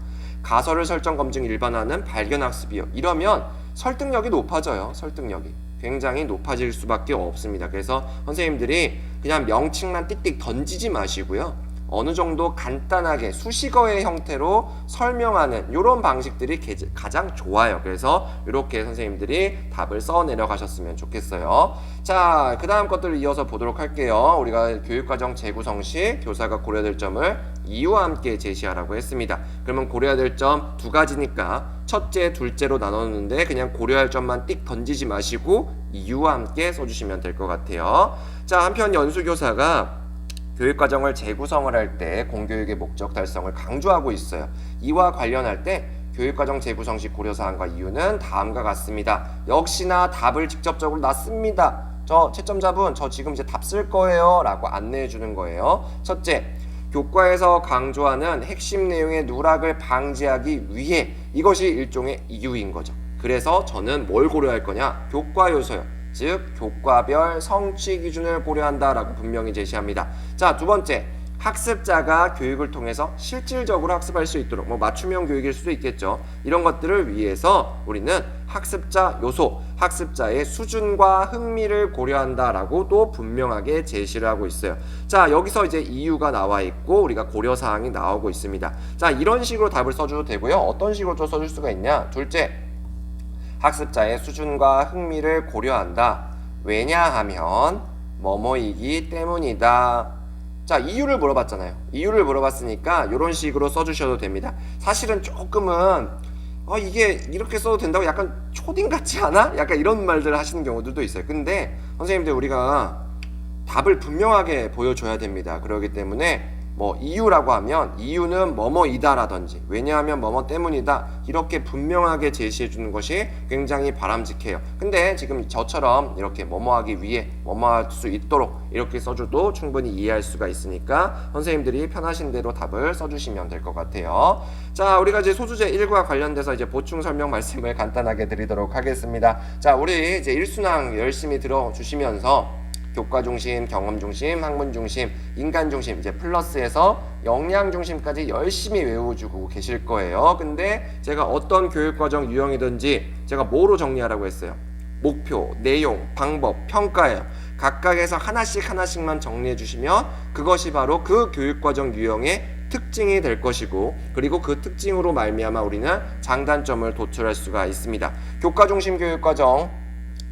가설을 설정 검증 일반화는 발견 학습이요. 이러면 설득력이 높아져요. 설득력이 굉장히 높아질 수밖에 없습니다. 그래서 선생님들이 그냥 명칭만 띡띡 던지지 마시고요, 어느 정도 간단하게 수식어의 형태로 설명하는 이런 방식들이 가장 좋아요. 그래서 이렇게 선생님들이 답을 써 내려가셨으면 좋겠어요. 자, 그 다음 것들을 이어서 보도록 할게요. 우리가 교육과정 재구성 시 교사가 고려해야 될 점을 이유와 함께 제시하라고 했습니다. 그러면 고려해야 될 점 2가지니까 첫째, 둘째로 나눴는데 그냥 고려할 점만 띡 던지지 마시고 이유와 함께 써주시면 될 것 같아요. 자, 한편 연수교사가 교육과정을 재구성을 할 때 공교육의 목적 달성을 강조하고 있어요. 이와 관련할 때 교육과정 재구성 시 고려사항과 이유는 다음과 같습니다. 역시나 답을 직접적으로 놨습니다. 저 채점자분, 저 지금 이제 답 쓸 거예요 라고 안내해 주는 거예요. 첫째, 교과에서 강조하는 핵심 내용의 누락을 방지하기 위해, 이것이 일종의 이유인 거죠. 그래서 저는 뭘 고려할 거냐? 교과 요소요. 즉 교과별 성취 기준을 고려한다라고 분명히 제시합니다. 자, 두 번째, 학습자가 교육을 통해서 실질적으로 학습할 수 있도록, 뭐 맞춤형 교육일 수도 있겠죠. 이런 것들을 위해서 우리는 학습자 요소, 학습자의 수준과 흥미를 고려한다라고 또 분명하게 제시를 하고 있어요. 자, 여기서 이제 이유가 나와 있고 우리가 고려사항이 나오고 있습니다. 자, 이런 식으로 답을 써줘도 되고요. 어떤 식으로 또 써줄 수가 있냐? 둘째, 학습자의 수준과 흥미를 고려한다. 왜냐하면 뭐뭐이기 때문이다. 자, 이유를 물어봤잖아요. 이유를 물어봤으니까 이런 식으로 써주셔도 됩니다. 사실은 조금은 이게 이렇게 써도 된다고 약간 초딩 같지 않아? 약간 이런 말들을 하시는 경우들도 있어요. 근데 선생님들, 우리가 답을 분명하게 보여줘야 됩니다. 그렇기 때문에 뭐 이유라고 하면 이유는 뭐뭐이다 라든지 왜냐하면 뭐뭐 때문이다, 이렇게 분명하게 제시해 주는 것이 굉장히 바람직해요. 근데 지금 저처럼 이렇게 뭐뭐 하기 위해 뭐뭐 할 수 있도록 이렇게 써줘도 충분히 이해할 수가 있으니까 선생님들이 편하신 대로 답을 써주시면 될 것 같아요. 자, 우리가 이제 소주제 1과 관련돼서 이제 보충 설명 말씀을 간단하게 드리도록 하겠습니다. 자, 우리 이제 일순항 열심히 들어주시면서 교과 중심, 경험 중심, 학문 중심, 인간 중심, 이제 플러스에서 역량 중심까지 열심히 외워주고 계실 거예요. 근데 제가 어떤 교육과정 유형이든지 제가 뭐로 정리하라고 했어요? 목표, 내용, 방법, 평가예요. 각각에서 하나씩만 정리해 주시면 그것이 바로 그 교육과정 유형의 특징이 될 것이고, 그리고 그 특징으로 말미암아 우리는 장단점을 도출할 수가 있습니다. 교과 중심 교육과정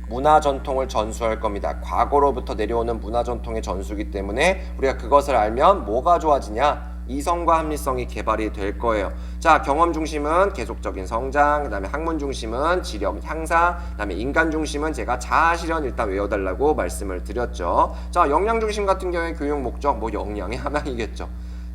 문화 전통을 전수할 겁니다. 과거로부터 내려오는 문화 전통의 전수기 때문에 우리가 그것을 알면 뭐가 좋아지냐? 이성과 합리성이 개발이 될 거예요. 자, 경험 중심은 계속적인 성장, 그 다음에 학문 중심은 지력 향상, 그 다음에 인간 중심은 제가 자아 실현 일단 외워달라고 말씀을 드렸죠. 자, 역량 중심 같은 경우에 교육 목적, 뭐 역량의 함양이겠죠.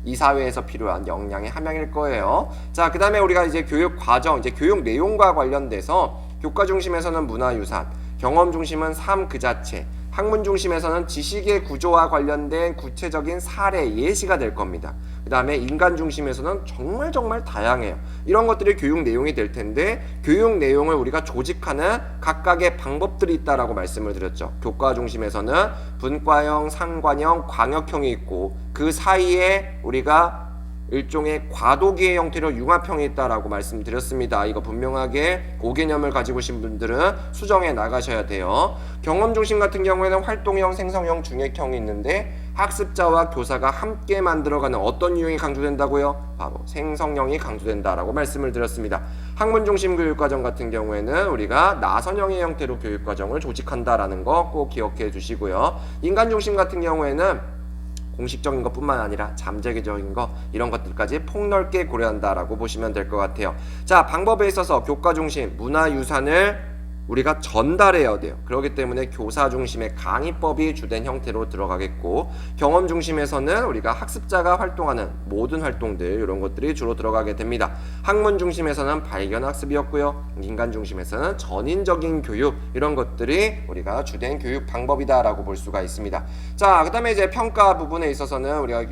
이 사회에서 필요한 역량의 함양일 거예요. 자, 그 다음에 우리가 이제 교육 과정, 이제 교육 내용과 관련돼서 교과 중심에서는 문화유산, 경험 중심은 삶 그 자체, 학문 중심에서는 지식의 구조와 관련된 구체적인 사례, 예시가 될 겁니다. 그 다음에 인간 중심에서는 정말 다양해요. 이런 것들이 교육 내용이 될 텐데 교육 내용을 우리가 조직하는 각각의 방법들이 있다라고 말씀을 드렸죠. 교과 중심에서는 분과형, 상관형, 광역형이 있고 그 사이에 우리가 일종의 과도기의 형태로 융합형이 있다라고 말씀드렸습니다. 이거 분명하게 고개념을 가지고 계신 분들은 수정해 나가셔야 돼요. 경험 중심 같은 경우에는 활동형, 생성형, 중액형이 있는데 학습자와 교사가 함께 만들어가는 어떤 유형이 강조된다고요? 바로 생성형이 강조된다라고 말씀을 드렸습니다. 학문 중심 교육과정 같은 경우에는 우리가 나선형의 형태로 교육과정을 조직한다라는 거 꼭 기억해 주시고요. 인간 중심 같은 경우에는 공식적인 것뿐만 아니라 잠재적인 것 이런 것들까지 폭넓게 고려한다라고 보시면 될 것 같아요. 자, 방법에 있어서 교과 중심 문화유산을 우리가 전달해야 돼요. 그렇기 때문에 교사 중심의 강의법이 주된 형태로 들어가겠고 경험 중심에서는 우리가 학습자가 활동하는 모든 활동들 이런 것들이 주로 들어가게 됩니다. 학문 중심에서는 발견 학습이었고요. 인간 중심에서는 전인적인 교육 이런 것들이 우리가 주된 교육 방법이다라고 볼 수가 있습니다. 자, 그다음에 이제 평가 부분에 있어서는 우리가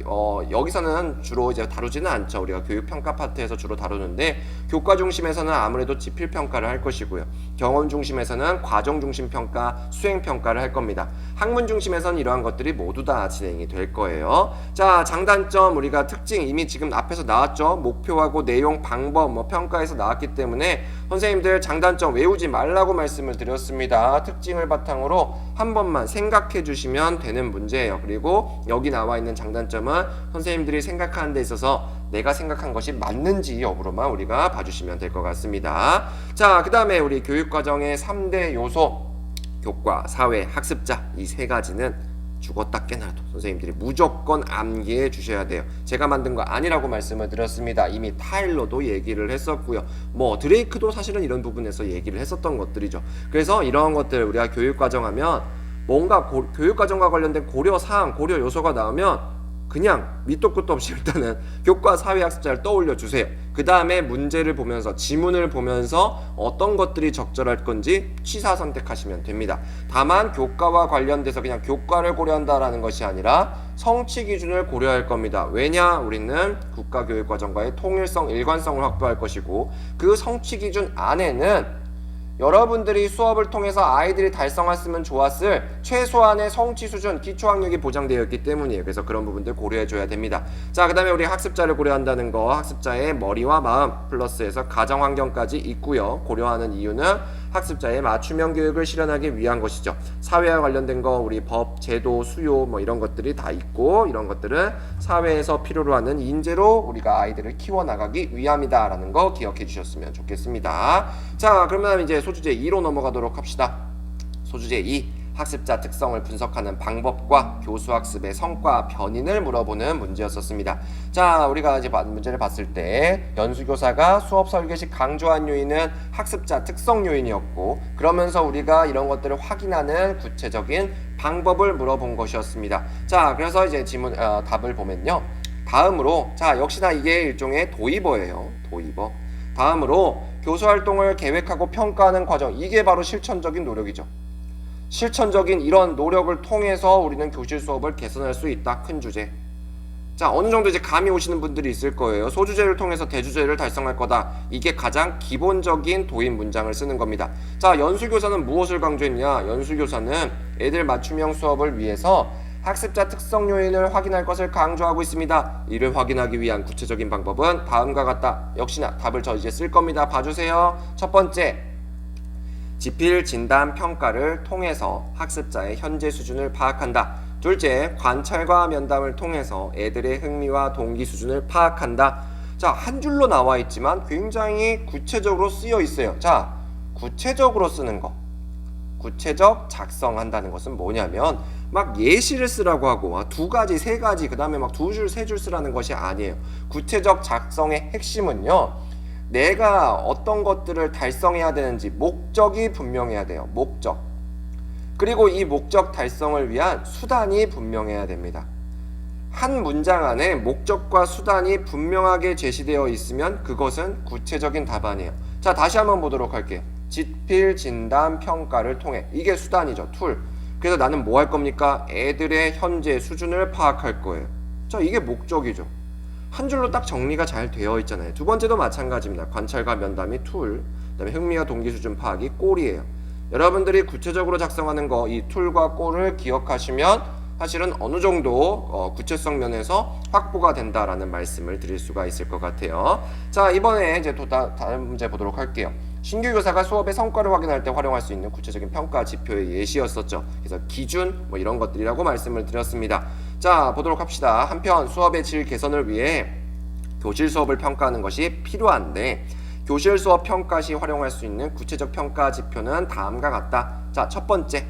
여기서는 주로 이제 다루지는 않죠. 우리가 교육 평가 파트에서 주로 다루는데 교과 중심에서는 아무래도 지필 평가를 할 것이고요. 경험 중심에서는 과정 중심 평가, 수행 평가를 할 겁니다. 학문 중심에서는 이러한 것들이 모두 다 진행이 될 거예요. 자, 장단점 우리가 특징 이미 지금 앞에서 나왔죠. 목표하고 내용, 방법 뭐 평가에서 나왔기 때문에 선생님들 장단점 외우지 말라고 말씀을 드렸습니다. 특징을 바탕으로 한 번만 생각해 주시면 되는 문제예요. 그리고 여기 나와 있는 장단점은 선생님들이 생각하는 데 있어서 내가 생각한 것이 맞는지 여부로만 우리가 봐주시면 될 것 같습니다. 자, 그 다음에 우리 교육과정의 3대 요소 교과, 사회, 학습자 이 세 가지는 죽었다 깨나도 선생님들이 무조건 암기해 주셔야 돼요. 제가 만든 거 아니라고 말씀을 드렸습니다. 이미 타일러도 얘기를 했었고요. 뭐 드레이크도 사실은 이런 부분에서 얘기를 했었던 것들이죠. 그래서 이런 것들 우리가 교육과정 하면 뭔가 교육과정과 관련된 고려사항, 고려 요소가 나오면 그냥 밑도 끝도 없이 일단은 교과 사회 학습자를 떠올려 주세요. 그 다음에 문제를 보면서 지문을 보면서 어떤 것들이 적절할 건지 취사 선택하시면 됩니다. 다만 교과와 관련돼서 그냥 교과를 고려한다라는 것이 아니라 성취 기준을 고려할 겁니다. 왜냐? 우리는 국가교육과정과의 통일성, 일관성을 확보할 것이고 그 성취 기준 안에는 여러분들이 수업을 통해서 아이들이 달성했으면 좋았을 최소한의 성취 수준, 기초학력이 보장되어 있기 때문이에요. 그래서 그런 부분들 고려해줘야 됩니다. 자, 그 다음에 우리 학습자를 고려한다는 거, 학습자의 머리와 마음 플러스해서 가정환경까지 있고요. 고려하는 이유는 학습자의 맞춤형 교육을 실현하기 위한 것이죠. 사회와 관련된 거 우리 법, 제도, 수요 뭐 이런 것들이 다 있고 이런 것들은 사회에서 필요로 하는 인재로 우리가 아이들을 키워나가기 위함이다라는 거 기억해 주셨으면 좋겠습니다. 자, 그러면 이제 소주제 2로 넘어가도록 합시다. 소주제 2 학습자 특성을 분석하는 방법과 교수학습의 성과 변인을 물어보는 문제였었습니다. 자, 우리가 이제 문제를 봤을 때 연수교사가 수업 설계 시 강조한 요인은 학습자 특성 요인이었고 그러면서 우리가 이런 것들을 확인하는 구체적인 방법을 물어본 것이었습니다. 자, 그래서 이제 지문 답을 보면요. 다음으로 자, 역시나 이게 일종의 도입어예요. 도입어. 다음으로 교수활동을 계획하고 평가하는 과정 이게 바로 실천적인 노력이죠. 실천적인 이런 노력을 통해서 우리는 교실 수업을 개선할 수 있다. 큰 주제. 자, 어느 정도 이제 감이 오시는 분들이 있을 거예요. 소주제를 통해서 대주제를 달성할 거다. 이게 가장 기본적인 도입 문장을 쓰는 겁니다. 자, 연수교사는 무엇을 강조했냐? 연수교사는 애들 맞춤형 수업을 위해서 학습자 특성 요인을 확인할 것을 강조하고 있습니다. 이를 확인하기 위한 구체적인 방법은 다음과 같다. 역시나 답을 저 이제 쓸 겁니다. 봐주세요. 첫 번째, 지필 진단 평가를 통해서 학습자의 현재 수준을 파악한다. 둘째, 관찰과 면담을 통해서 애들의 흥미와 동기 수준을 파악한다. 자, 한 줄로 나와 있지만 굉장히 구체적으로 쓰여 있어요. 자, 구체적으로 쓰는 거. 구체적 작성한다는 것은 뭐냐면 막 예시를 쓰라고 하고 두 가지, 세 가지, 그 다음에 막 두 줄, 세 줄 쓰라는 것이 아니에요. 구체적 작성의 핵심은요, 내가 어떤 것들을 달성해야 되는지 목적이 분명해야 돼요. 목적. 그리고 이 목적 달성을 위한 수단이 분명해야 됩니다. 한 문장 안에 목적과 수단이 분명하게 제시되어 있으면 그것은 구체적인 답안이에요. 자, 다시 한번 보도록 할게요. 지필, 진단, 평가를 통해. 이게 수단이죠. 툴. 그래서 나는 뭐 할 겁니까? 애들의 현재 수준을 파악할 거예요. 자, 이게 목적이죠. 한 줄로 딱 정리가 잘 되어 있잖아요. 두 번째도 마찬가지입니다. 관찰과 면담이 툴, 그다음에 흥미와 동기 수준 파악이 꼴이에요. 여러분들이 구체적으로 작성하는 거, 이 툴과 꼴을 기억하시면 사실은 어느 정도 구체성 면에서 확보가 된다라는 말씀을 드릴 수가 있을 것 같아요. 자, 이번에 이제 또 다른 문제 보도록 할게요. 신규 교사가 수업의 성과를 확인할 때 활용할 수 있는 구체적인 평가 지표의 예시였었죠. 그래서 기준 뭐 이런 것들이라고 말씀을 드렸습니다. 자, 보도록 합시다. 한편 수업의 질 개선을 위해 교실 수업을 평가하는 것이 필요한데 교실 수업 평가 시 활용할 수 있는 구체적 평가 지표는 다음과 같다. 자, 첫 번째,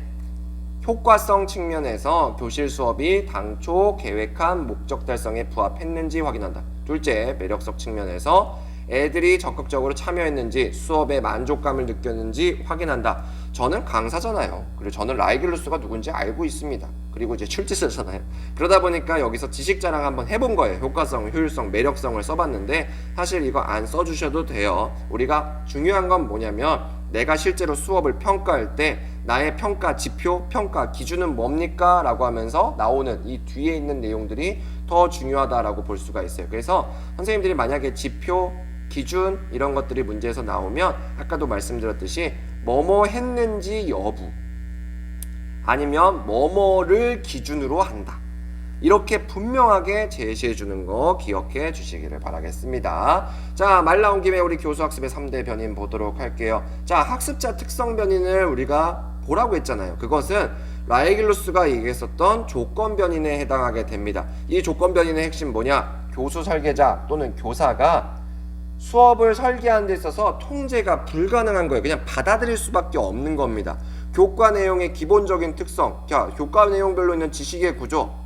효과성 측면에서 교실 수업이 당초 계획한 목적 달성에 부합했는지 확인한다. 둘째, 매력성 측면에서 애들이 적극적으로 참여했는지 수업에 만족감을 느꼈는지 확인한다. 저는 강사잖아요. 그리고 저는 라이길루스가 누군지 알고 있습니다. 그리고 이제 출제자잖아요. 그러다 보니까 여기서 지식 자랑 한번 해본 거예요. 효과성, 효율성, 매력성을 써봤는데 사실 이거 안 써주셔도 돼요. 우리가 중요한 건 뭐냐면 내가 실제로 수업을 평가할 때 나의 평가 지표, 평가 기준은 뭡니까? 라고 하면서 나오는 이 뒤에 있는 내용들이 더 중요하다라고 볼 수가 있어요. 그래서 선생님들이 만약에 지표, 기준 이런 것들이 문제에서 나오면 아까도 말씀드렸듯이 뭐뭐 했는지 여부 아니면 뭐뭐를 기준으로 한다. 이렇게 분명하게 제시해 주는 거 기억해 주시기를 바라겠습니다. 자, 말 나온 김에 우리 교수학습의 3대 변인 보도록 할게요. 자, 학습자 특성 변인을 우리가 보라고 했잖아요. 그것은 라이길루스가 얘기했었던 조건 변인에 해당하게 됩니다. 이 조건 변인의 핵심 뭐냐? 교수 설계자 또는 교사가 수업을 설계하는 데 있어서 통제가 불가능한 거예요. 그냥 받아들일 수밖에 없는 겁니다. 교과 내용의 기본적인 특성, 자, 교과 내용별로 있는 지식의 구조,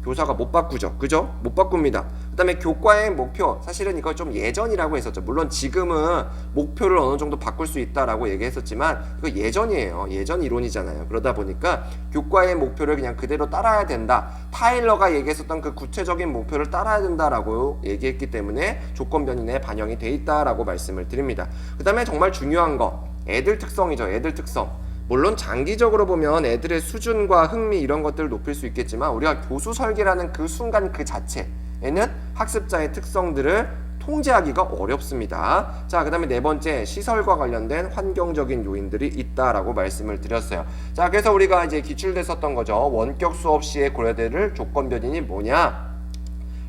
교사가 못 바꾸죠. 그죠? 못 바꿉니다. 그 다음에 교과의 목표, 사실은 이걸 좀 예전이라고 했었죠. 물론 지금은 목표를 어느 정도 바꿀 수 있다라고 얘기했었지만 이거 예전이에요. 예전 이론이잖아요. 그러다 보니까 교과의 목표를 그냥 그대로 따라야 된다. 타일러가 얘기했었던 그 구체적인 목표를 따라야 된다라고 얘기했기 때문에 조건 변인에 반영이 돼 있다라고 말씀을 드립니다. 그 다음에 정말 중요한 거, 애들 특성이죠. 애들 특성. 물론 장기적으로 보면 애들의 수준과 흥미 이런 것들을 높일 수 있겠지만 우리가 교수 설계라는 그 순간 그 자체에는 학습자의 특성들을 통제하기가 어렵습니다. 자, 그 다음에 네 번째, 시설과 관련된 환경적인 요인들이 있다라고 말씀을 드렸어요. 자, 그래서 우리가 이제 기출됐었던 거죠. 원격 수업 시에 고려될 조건 변인이 뭐냐?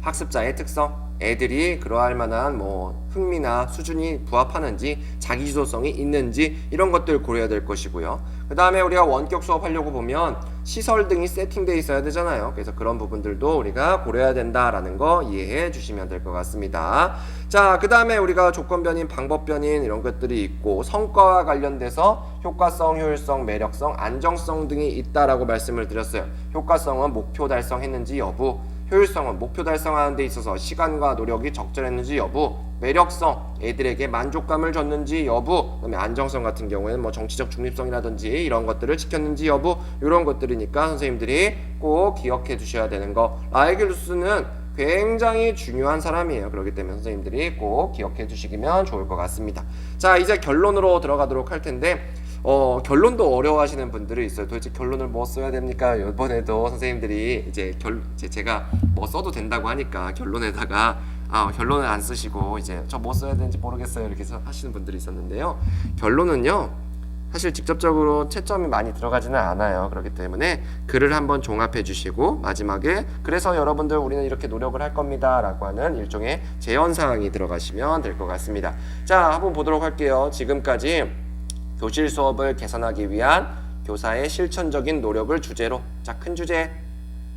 학습자의 특성, 애들이 그러할 만한 뭐 흥미나 수준이 부합하는지 자기주도성이 있는지 이런 것들 고려해야 될 것이고요. 그 다음에 우리가 원격 수업 하려고 보면 시설 등이 세팅되어 있어야 되잖아요. 그래서 그런 부분들도 우리가 고려해야 된다라는 거 이해해 주시면 될 것 같습니다. 자, 그 다음에 우리가 조건 변인, 방법 변인 이런 것들이 있고 성과와 관련돼서 효과성, 효율성, 매력성, 안정성 등이 있다라고 말씀을 드렸어요. 효과성은 목표 달성했는지 여부, 효율성은 목표 달성하는 데 있어서 시간과 노력이 적절했는지 여부, 매력성, 애들에게 만족감을 줬는지 여부, 그다음에 안정성 같은 경우에는 뭐 정치적 중립성이라든지 이런 것들을 지켰는지 여부, 이런 것들이니까 선생님들이 꼭 기억해 두셔야 되는 거. 라이길루스는 굉장히 중요한 사람이에요. 그렇기 때문에 선생님들이 꼭 기억해 주시면 좋을 것 같습니다. 자, 이제 결론으로 들어가도록 할 텐데 결론도 어려워하시는 분들이 있어요. 도대체 결론을 뭐 써야 됩니까? 이번에도 선생님들이 이제 제가 뭐 써도 된다고 하니까 결론에다가 결론을 안 쓰시고 이제 저 뭐 써야 되는지 모르겠어요 이렇게 하시는 분들이 있었는데요. 결론은요, 사실 직접적으로 채점이 많이 들어가지는 않아요. 그렇기 때문에 글을 한번 종합해 주시고 마지막에 그래서 여러분들 우리는 이렇게 노력을 할 겁니다 라고 하는 일종의 제언사항이 들어가시면 될 것 같습니다. 자, 한번 보도록 할게요. 지금까지 교실 수업을 개선하기 위한 교사의 실천적인 노력을 주제로, 자, 큰 주제.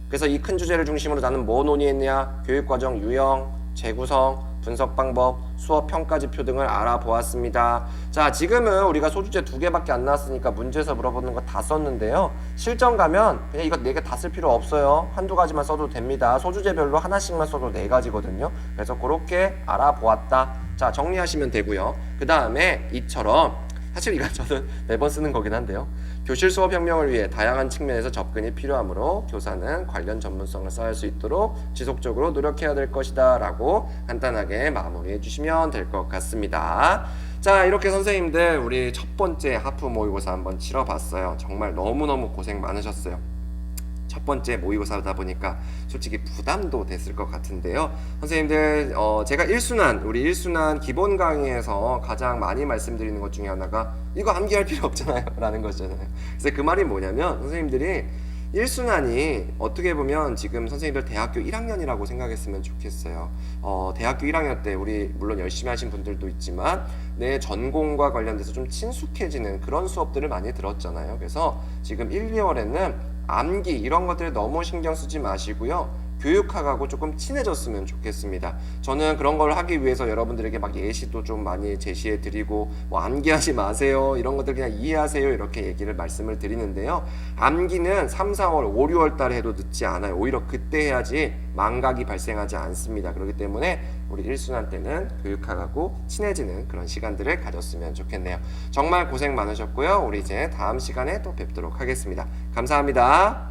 그래서 이 큰 주제를 중심으로 나는 뭐 논의했냐? 교육과정 유형, 재구성, 분석 방법, 수업 평가지표 등을 알아보았습니다. 자, 지금은 우리가 소주제 2개밖에 안 나왔으니까 문제에서 물어보는 거 다 썼는데요. 실전 가면 그냥 이거 4개 다 쓸 필요 없어요. 한두 가지만 써도 됩니다. 소주제별로 하나씩만 써도 4가지거든요. 그래서 그렇게 알아보았다. 자, 정리하시면 되고요. 그 다음에 이처럼 사실 이건 저는 매번 쓰는 거긴 한데요. 교실 수업 혁명을 위해 다양한 측면에서 접근이 필요하므로 교사는 관련 전문성을 쌓을 수 있도록 지속적으로 노력해야 될 것이다 라고 간단하게 마무리해 주시면 될 것 같습니다. 자, 이렇게 선생님들 우리 첫 번째 하프 모의고사 한번 치러봤어요. 정말 너무너무 고생 많으셨어요. 첫 번째 모의고사다 보니까 솔직히 부담도 됐을 것 같은데요. 선생님들 제가 우리 1순환 기본 강의에서 가장 많이 말씀드리는 것 중에 하나가 이거 암기할 필요 없잖아요 라는 거잖아요. 그래서 그 말이 뭐냐면 선생님들이 1순환이 어떻게 보면 지금 선생님들 대학교 1학년이라고 생각했으면 좋겠어요. 대학교 1학년 때 우리 물론 열심히 하신 분들도 있지만 내 전공과 관련돼서 좀 친숙해지는 그런 수업들을 많이 들었잖아요. 그래서 지금 1, 2월에는 암기 이런 것들 너무 신경 쓰지 마시고요. 교육학하고 조금 친해졌으면 좋겠습니다. 저는 그런 걸 하기 위해서 여러분들에게 막 예시도 좀 많이 제시해 드리고 뭐 암기하지 마세요 이런 것들 그냥 이해하세요 이렇게 얘기를 말씀을 드리는데요. 암기는 3, 4월, 5, 6월 달에 해도 늦지 않아요. 오히려 그때 해야지 망각이 발생하지 않습니다. 그렇기 때문에 우리 1순환 때는 교육학하고 친해지는 그런 시간들을 가졌으면 좋겠네요. 정말 고생 많으셨고요. 우리 이제 다음 시간에 또 뵙도록 하겠습니다. 감사합니다.